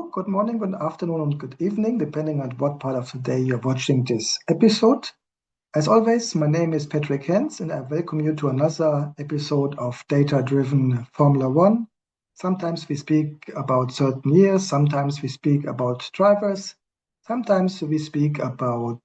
Hello, good morning, good afternoon, and good evening, depending on what part of the day you're watching this episode. As always, my name is Patrick Henz, and I welcome you to another episode of Data Driven Formula One. Sometimes we speak about certain years, sometimes we speak about drivers, sometimes we speak about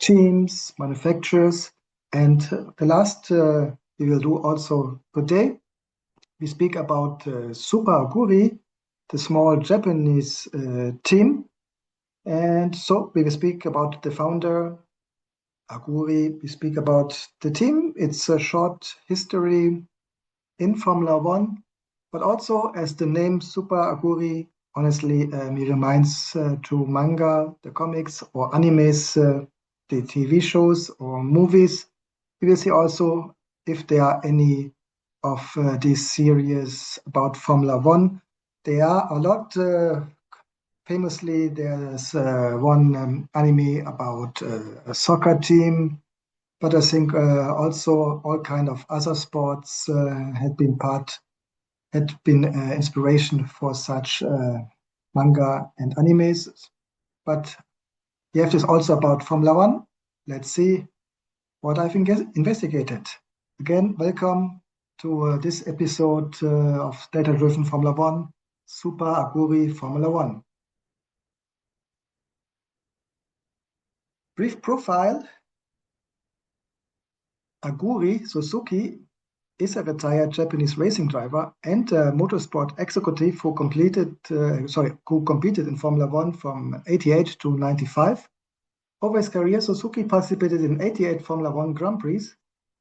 teams, manufacturers, and the last we will do also today. We speak about Super Aguri, the small Japanese team. And so we will speak about the founder, Aguri. We speak about the team. It's a short history in Formula One, but also as the name Super Aguri, honestly, me reminds to manga, the comics, or animes, the TV shows or movies. We will see also if there are any of these series about Formula One. There are a lot. Famously, there's one anime about a soccer team, but I think also all kind of other sports had been inspiration for such manga and animes. But you have this also about Formula One. Let's see what I've investigated. Again, welcome to this episode of Data Driven Formula One, Super Aguri Formula One. Brief profile. Aguri Suzuki is a retired Japanese racing driver and a motorsport executive who competed in Formula One from 88 to 95. Over his career, Suzuki participated in 88 Formula One Grand Prix,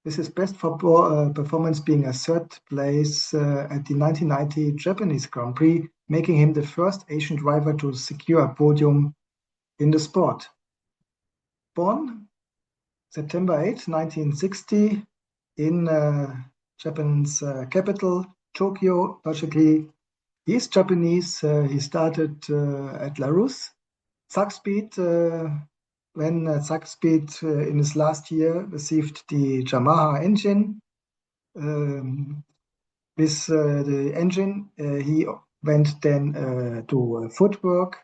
with his best performance being a third place at the 1990 Japanese Grand Prix, making him the first Asian driver to secure a podium in the sport. Born September 8, 1960, in Japan's capital, Tokyo. Logically, he is Japanese. He started at Larus. Zakspeed, when Zakspeed in his last year received the Yamaha engine. With the engine, he went then to footwork.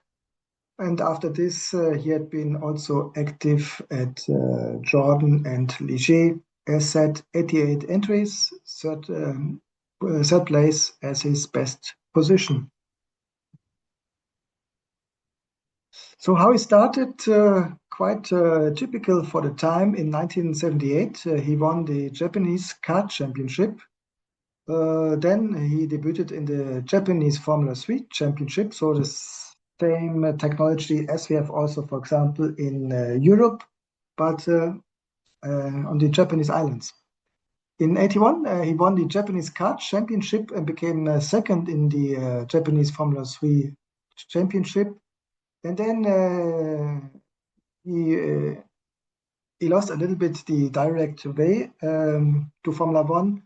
And after this, he had been also active at Jordan and Ligier. As said, 88 entries, third place as his best position. So how he started, quite typical for the time. In 1978, he won the Japanese kart championship. Then he debuted in the Japanese Formula 3 championship, so the same technology as we have also, for example, in Europe, but on the Japanese islands. In 81, he won the Japanese kart championship and became second in the Japanese Formula 3 championship. And then he lost a little bit the direct way to Formula One,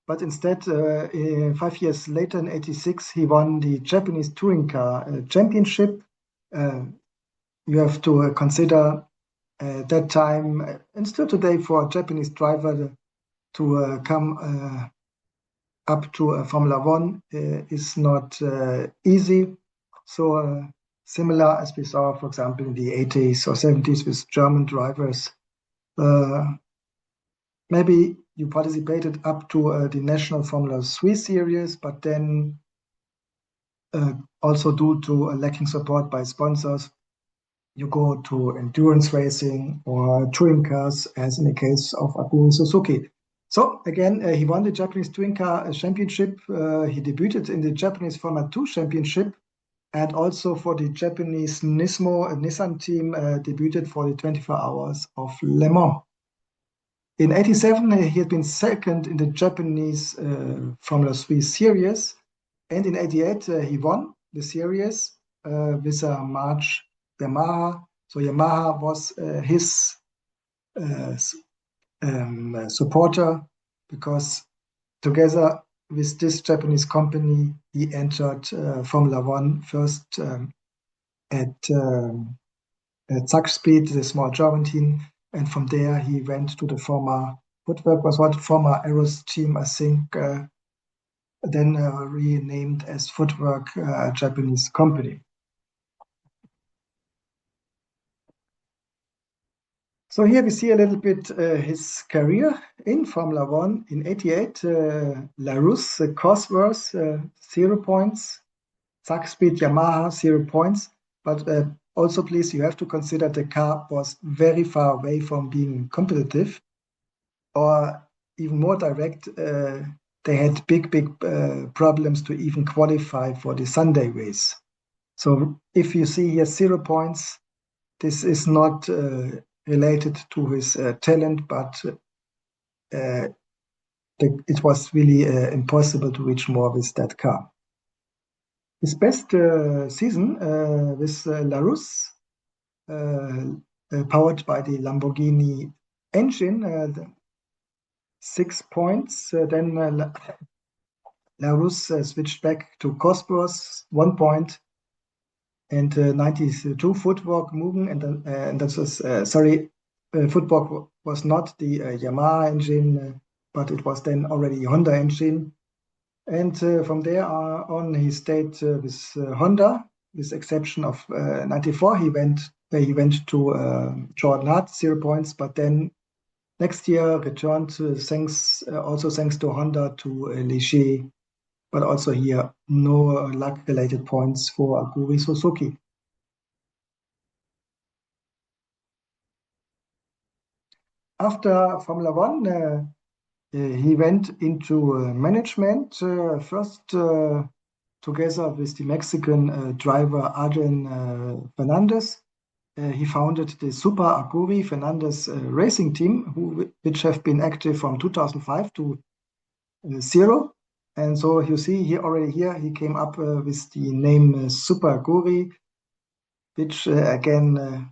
but instead, 5 years later, in 86, he won the Japanese touring car championship. You have to consider that time, and still today, for a Japanese driver to come up to Formula One is not easy. So similar as we saw, for example, in the 80s or 70s with German drivers. Maybe you participated up to the National Formula 3 series, but then also due to lacking support by sponsors, you go to endurance racing or touring cars, as in the case of Aguri Suzuki. So again, he won the Japanese touring car championship. He debuted in the Japanese Formula 2 championship, and also for the Japanese Nissan team, debuted for the 24 Hours of Le Mans. In 87, he had been second in the Japanese Formula 3 series, and in 88, he won the series with a March Yamaha. So Yamaha was his supporter, because together with this Japanese company, he entered Formula One first at Zakspeed, the small German team, and from there he went to the former Woodwork was what former Aeros team, I think, then renamed as Footwork Japanese company. So here we see a little bit his career in Formula One. In '88, Larousse, Cosworth, 0 points. Zack Speed Yamaha, 0 points. But also, please, you have to consider the car was very far away from being competitive. Or even more direct, they had big problems to even qualify for the Sunday race. So if you see here 0 points, this is not related to his talent, but it was really impossible to reach more with that car. His best season with Larousse, powered by the Lamborghini engine, 6 points. Then Larousse switched back to Cosworth, 1 point, and 92 Footwork moving, and that was Footwork was not the Yamaha engine, but it was then already a Honda engine. And from there on, he stayed with Honda, with exception of 94. He went to Jordan Hart, 0 points, but then next year returned thanks to Honda to Ligier, but also here no luck-related points for Aguri Suzuki. After Formula One, he went into management, first together with the Mexican driver Adrian Fernandez. He founded the Super Aguri Fernandez racing team, which have been active from 2005 to 0. And so you see he came up with the name Super Aguri, which again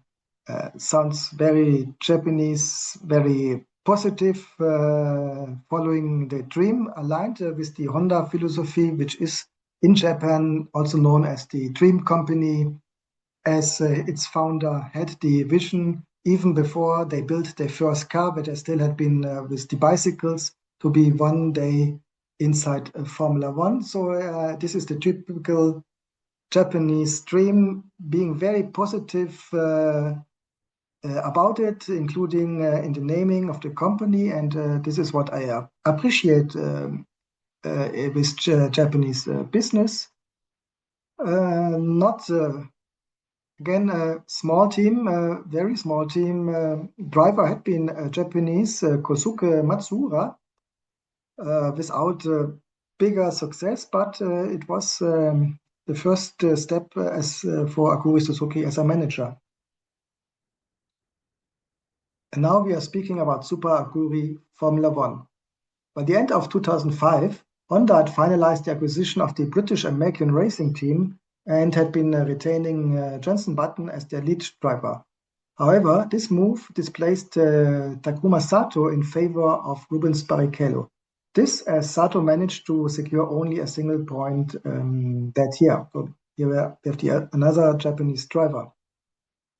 sounds very Japanese, very positive, following the dream, aligned with the Honda philosophy, which is in Japan also known as the Dream Company, as its founder had the vision even before they built their first car, but they still had been with the bicycles, to be one day inside Formula One. So this is the typical Japanese dream, being very positive about it, including in the naming of the company. And this is what I appreciate with Japanese business. Not again a small team, very small team. Driver had been Japanese, Kosuke Matsuura, without bigger success, but it was the first step for Aguri Suzuki as a manager. And now we are speaking about Super Aguri Formula One. By the end of 2005, Honda had finalized the acquisition of the British-American racing team and had been retaining Jenson Button as their lead driver. However, this move displaced Takuma Sato in favor of Rubens Barrichello. This, as Sato managed to secure only a single point that year. So here we have another Japanese driver.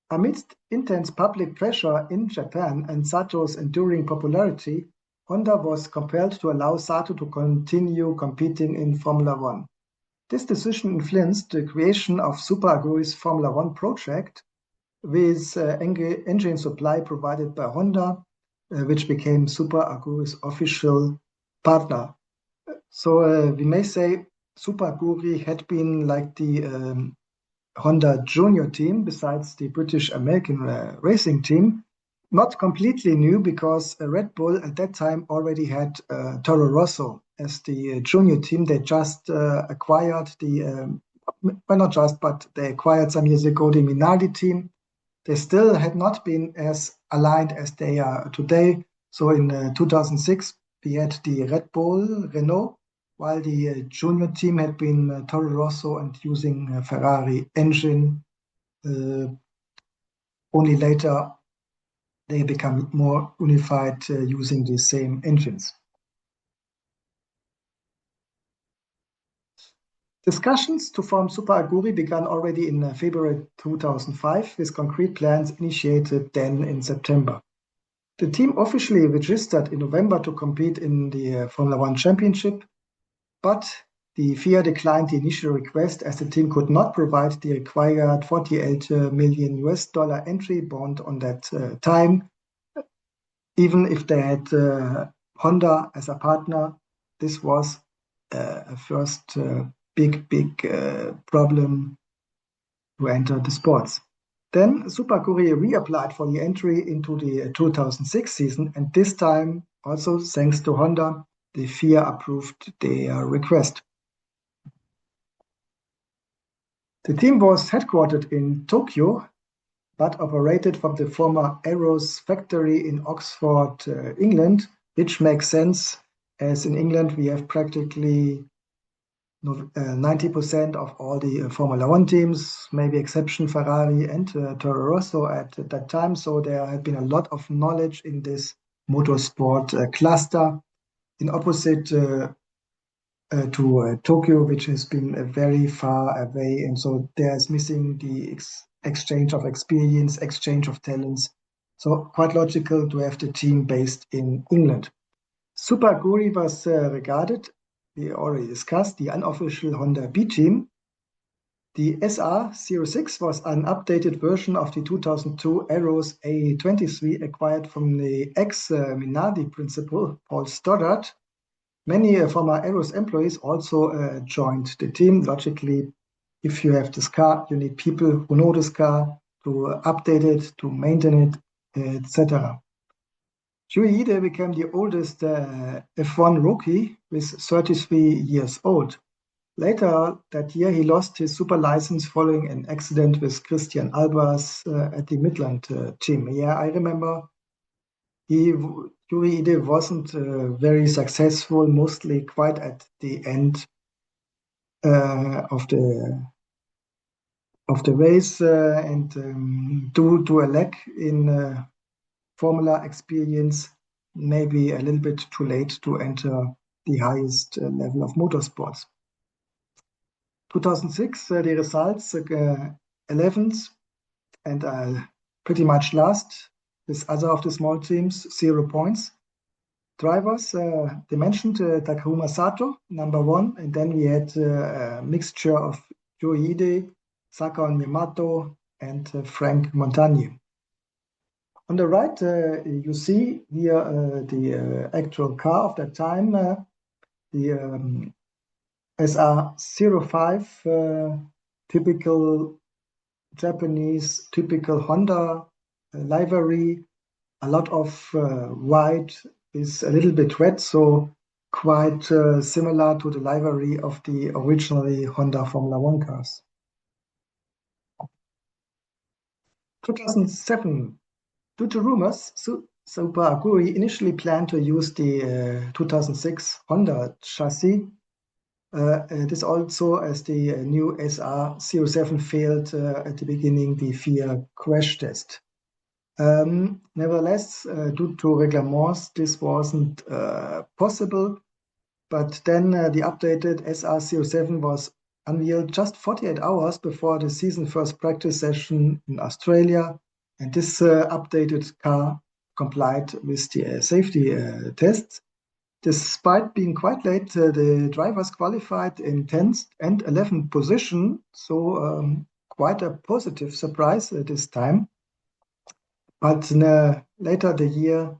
Amidst intense public pressure in Japan and Sato's enduring popularity, Honda was compelled to allow Sato to continue competing in Formula One. This decision influenced the creation of Super Aguri's Formula One project, with engine supply provided by Honda, which became Super Aguri's official partner. So we may say Super Aguri had been like the Honda junior team, besides the British-American racing team. Not completely new, because Red Bull at that time already had Toro Rosso as the junior team. They just acquired well, not just, but they acquired some years ago the Minardi team. They still had not been as aligned as they are today. So in 2006, we had the Red Bull Renault, while the junior team had been Toro Rosso and using a Ferrari engine. Only later they become more unified using the same engines. Discussions to form Super Aguri began already in February 2005, with concrete plans initiated then in September. The team officially registered in November to compete in the Formula One Championship. but the FIA declined the initial request as the team could not provide the required 48 million US dollar entry bond on that time. Even if they had Honda as a partner, this was a first big problem to enter the sports. Then Super Aguri reapplied for the entry into the 2006 season, and this time, also thanks to Honda, the FIA approved their request. The team was headquartered in Tokyo, but operated from the former Arrows factory in Oxford, England, which makes sense, as in England we have practically 90% of all the Formula One teams, maybe exception Ferrari and Toro Rosso at that time. So there had been a lot of knowledge in this motorsport cluster, in opposite to Tokyo, which has been very far away. And so there's missing the exchange of experience, exchange of talents. So quite logical to have the team based in England. Super Aguri was regarded, we already discussed, the unofficial Honda B team. The SR06 was an updated version of the 2002 Arrows A23 acquired from the ex-Minardi principal, Paul Stoddart. Many former Arrows employees also joined the team. Logically, if you have this car, you need people who know this car to update it, to maintain it, etc. Yui Ide became the oldest F1 rookie with 33 years old. Later that year, he lost his super license following an accident with Christian Albers at the Midland team. Yeah, I remember Yui Ide wasn't very successful, mostly quite at the end of the race, and due to a lack in Formula experience, maybe a little bit too late to enter the highest level of motorsports. 2006, the results, 11th and pretty much last, with other of the small teams, 0 points. Drivers, they mentioned Takuma Sato, number 1, and then we had a mixture of Yui Ide, Sakon Yamato, and Frank Montagnier. On the right, you see here the actual car of that time, the SR05, typical Japanese, typical Honda livery, a lot of white with a little bit red, so quite similar to the livery of the originally Honda Formula One cars. 2007. Due to rumors, Super Aguri initially planned to use the 2006 Honda chassis. This also, as the new SR07 failed at the beginning, the FIA crash test. Nevertheless, due to reglements, this wasn't possible. But then the updated SR07 was unveiled just 48 hours before the season first practice session in Australia. And this updated car complied with the safety tests. Despite being quite late, the drivers qualified in 10th and 11th position, so quite a positive surprise at this time. But later the year,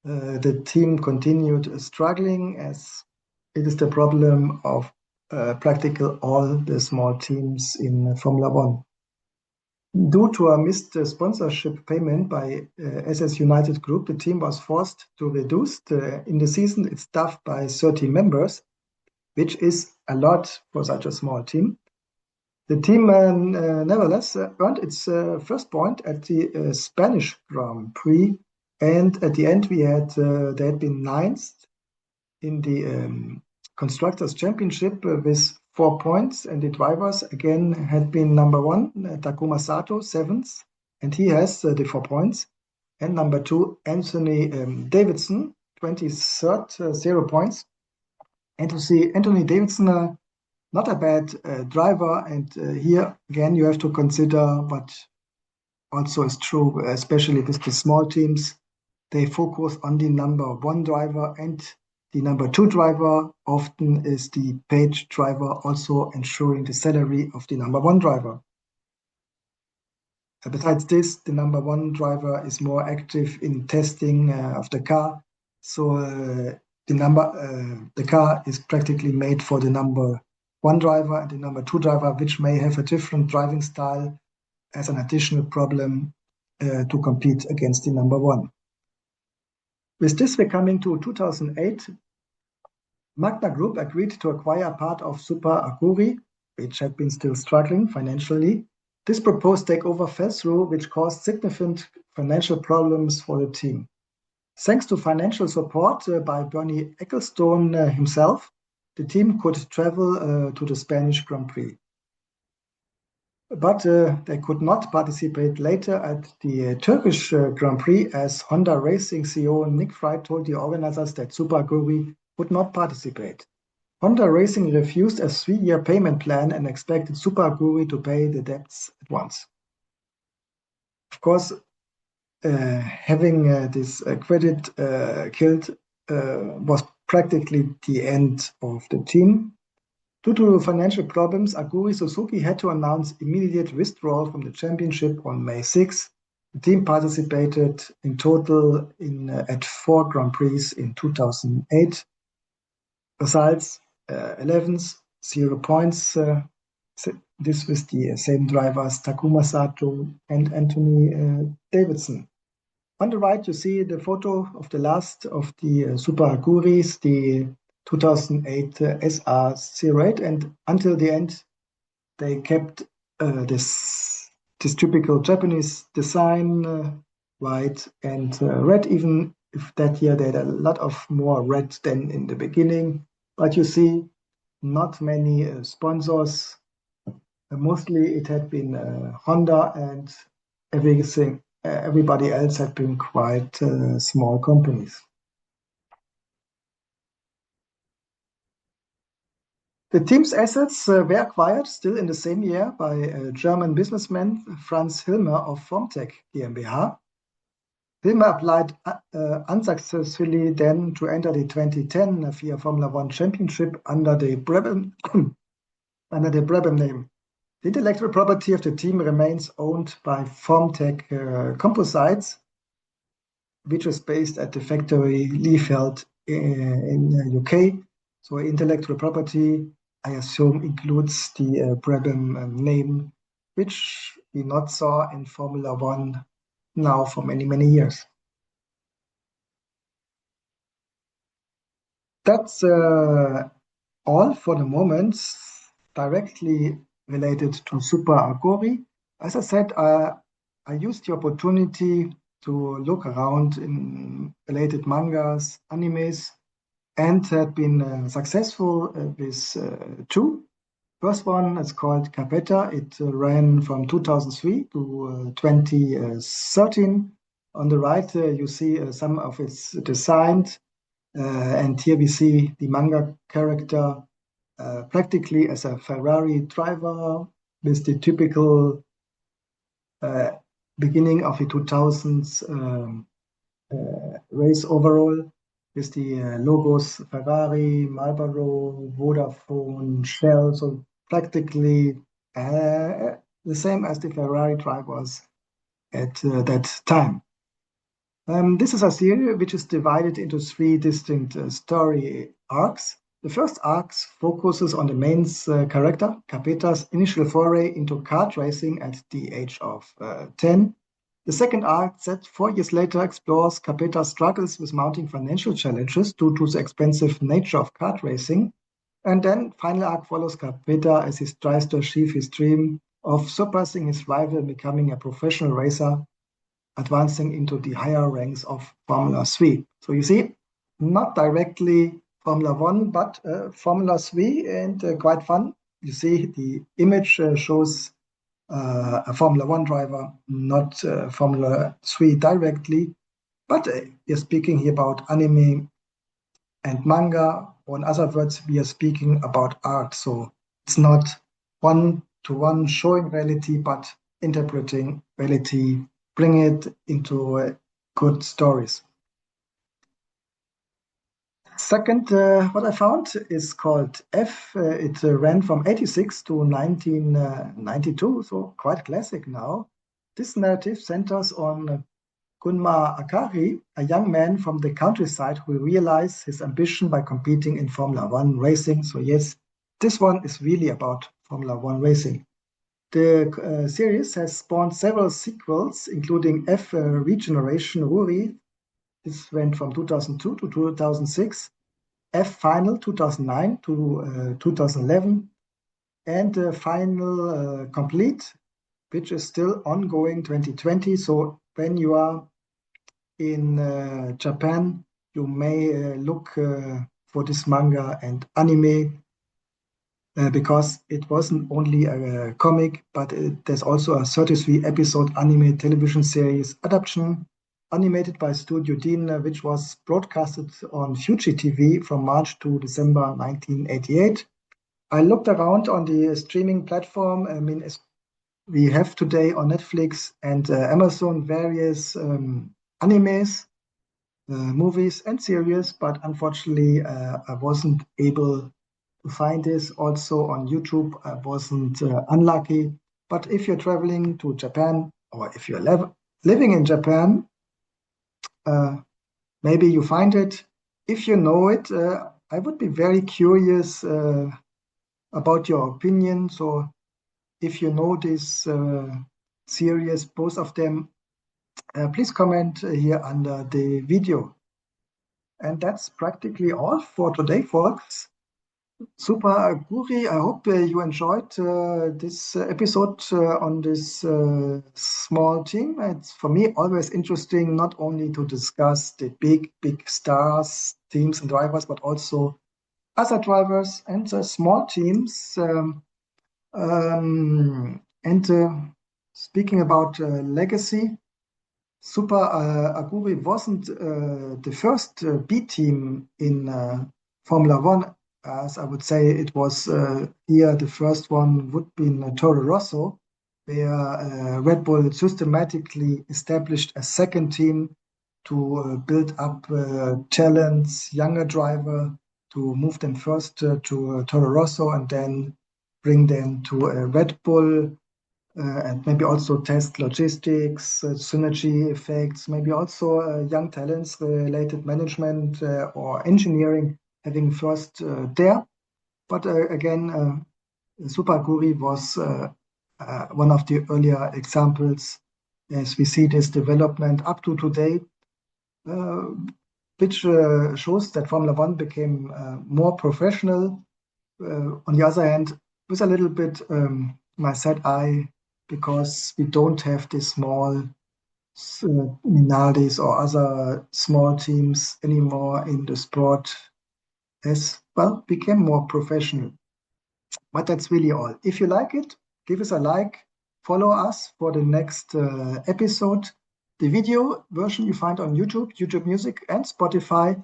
the team continued struggling, as it is the problem of practically all the small teams in Formula One. Due to a missed sponsorship payment by SS United Group, the team was forced to reduce in the season its staff by 30 members, which is a lot for such a small team. The team nevertheless earned its first point at the Spanish Grand Prix, and at the end they had been ninth in the Constructors' Championship with 4 points, and the drivers again had been number 1, Takuma Sato, 7th, and he has the 4 points, and number 2, Anthony Davidson, 23rd, 0 points. And to see Anthony Davidson, not a bad driver, and here again you have to consider what also is true, especially with the small teams. They focus on the number 1 driver, and The number two driver often is the paid driver, also ensuring the salary of the number one driver. Besides this, the number one driver is more active in testing of the car. So the car is practically made for the number one driver and the number two driver, which may have a different driving style as an additional problem to compete against the number one. With this, we're coming to 2008. Magna Group agreed to acquire part of Super Aguri, which had been still struggling financially. This proposed takeover fell through, which caused significant financial problems for the team. Thanks to financial support by Bernie Ecclestone himself, the team could travel to the Spanish Grand Prix. But they could not participate later at the Turkish Grand Prix, as Honda Racing CEO Nick Fry told the organizers that Super Aguri would not participate. Honda Racing refused a 3-year payment plan and expected Super Aguri to pay the debts at once. Of course, having this credit killed was practically the end of the team. Due to financial problems, Aguri Suzuki had to announce immediate withdrawal from the championship on May 6. The team participated in total at 4 Grand Prix in 2008. Results: 11th, 0 points. This with the same drivers, Takuma Sato and Anthony Davidson. On the right, you see the photo of the last of the Super Aguris, the 2008 SR08, and until the end, they kept this typical Japanese design, white and red, even if that year they had a lot of more red than in the beginning. But you see, not many sponsors. Mostly it had been Honda, and everybody else had been quite small companies. The team's assets were acquired still in the same year by German businessman Franz Hilmer of Formtech GmbH. Hilmer applied unsuccessfully then to enter the 2010 FIA Formula One Championship under the Brabham name. The intellectual property of the team remains owned by Formtech Composites, which is based at the factory Liefeld in UK. So intellectual property, I assume, includes the Brabham name, which we not saw in Formula One now for many, many years. That's all for the moment directly related to Super Aguri. As I said, I used the opportunity to look around in related mangas, animes, and had been successful with 2. First one is called Capetta. It ran from 2003 to 2013. On the right, you see some of its designs. And here we see the manga character practically as a Ferrari driver with the typical beginning of the 2000s race overall, with the logos Ferrari, Marlboro, Vodafone, Shell, so practically the same as the Ferrari drivers at that time. This is a series which is divided into 3 distinct story arcs. The first arc focuses on the main character, Capetta's initial foray into kart racing at the age of 10. The second arc, set 4 years later, explores Capetta's struggles with mounting financial challenges due to the expensive nature of kart racing. And then final arc follows Capetta as he tries to achieve his dream of surpassing his rival and becoming a professional racer, advancing into the higher ranks of Formula 3. So you see, not directly Formula 1, but Formula 3, and quite fun. You see, the image shows a Formula 1 driver, not Formula 3 directly, but we're speaking here about anime and manga, or in other words, we are speaking about art. So it's not one-to-one showing reality, but interpreting reality, bring it into good stories. Second, what I found is called F. It ran from 86 to 1992, so quite classic now. This narrative centers on Gunma Akari, a young man from the countryside who realized his ambition by competing in Formula One racing. So yes, this one is really about Formula One racing. The series has spawned several sequels, including F Regeneration Ruri. This went from 2002 to 2006. F Final 2009 to 2011, and Final Complete, which is still ongoing 2020. So when you are in Japan, you may look for this manga and anime because it wasn't only a comic, but there's also a 33 episode anime television series adaptation animated by Studio Dean, which was broadcasted on Fuji TV from March to December 1988. I looked around on the streaming platform. I mean, we have today on Netflix and Amazon various animes, movies, and series, but unfortunately, I wasn't able to find this. Also on YouTube, I wasn't unlucky. But if you're traveling to Japan or if you're living in Japan, uh, maybe you find it. If you know it, I would be very curious about your opinion. So if you know this series, both of them, please comment here under the video. And that's practically all for today, folks. Super, Aguri. I hope you enjoyed this episode on this small team. It's for me always interesting not only to discuss the big stars, teams, and drivers, but also other drivers and small teams. And speaking about legacy, Super Aguri wasn't the first B team in Formula One, as I would say it was here the first one would be in Toro Rosso, where Red Bull systematically established a second team to build up talents, younger driver, to move them first to Toro Rosso and then bring them to Red Bull and maybe also test logistics, synergy effects, maybe also young talents related management or engineering having first there. But again, Super Aguri was one of the earlier examples as we see this development up to today, uh, which shows that Formula One became more professional. On the other hand, with a little bit my sad eye because we don't have the small Minardis or other small teams anymore in the sport as well became more professional. But that's really all. If you like it, give us a like, follow us for the next episode. The video version you find on YouTube, YouTube Music, and Spotify.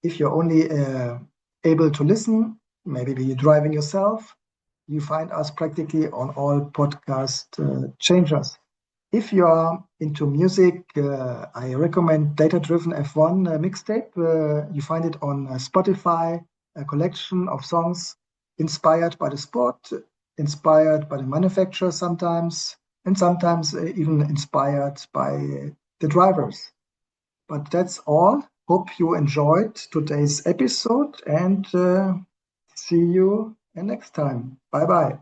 If you're only able to listen, maybe you're driving yourself, you find us practically on all podcast changers. If you are into music, I recommend Data Driven F1 mixtape. You find it on Spotify, a collection of songs inspired by the sport, inspired by the manufacturer sometimes, and sometimes even inspired by the drivers. But that's all. Hope you enjoyed today's episode and see you next time. Bye bye.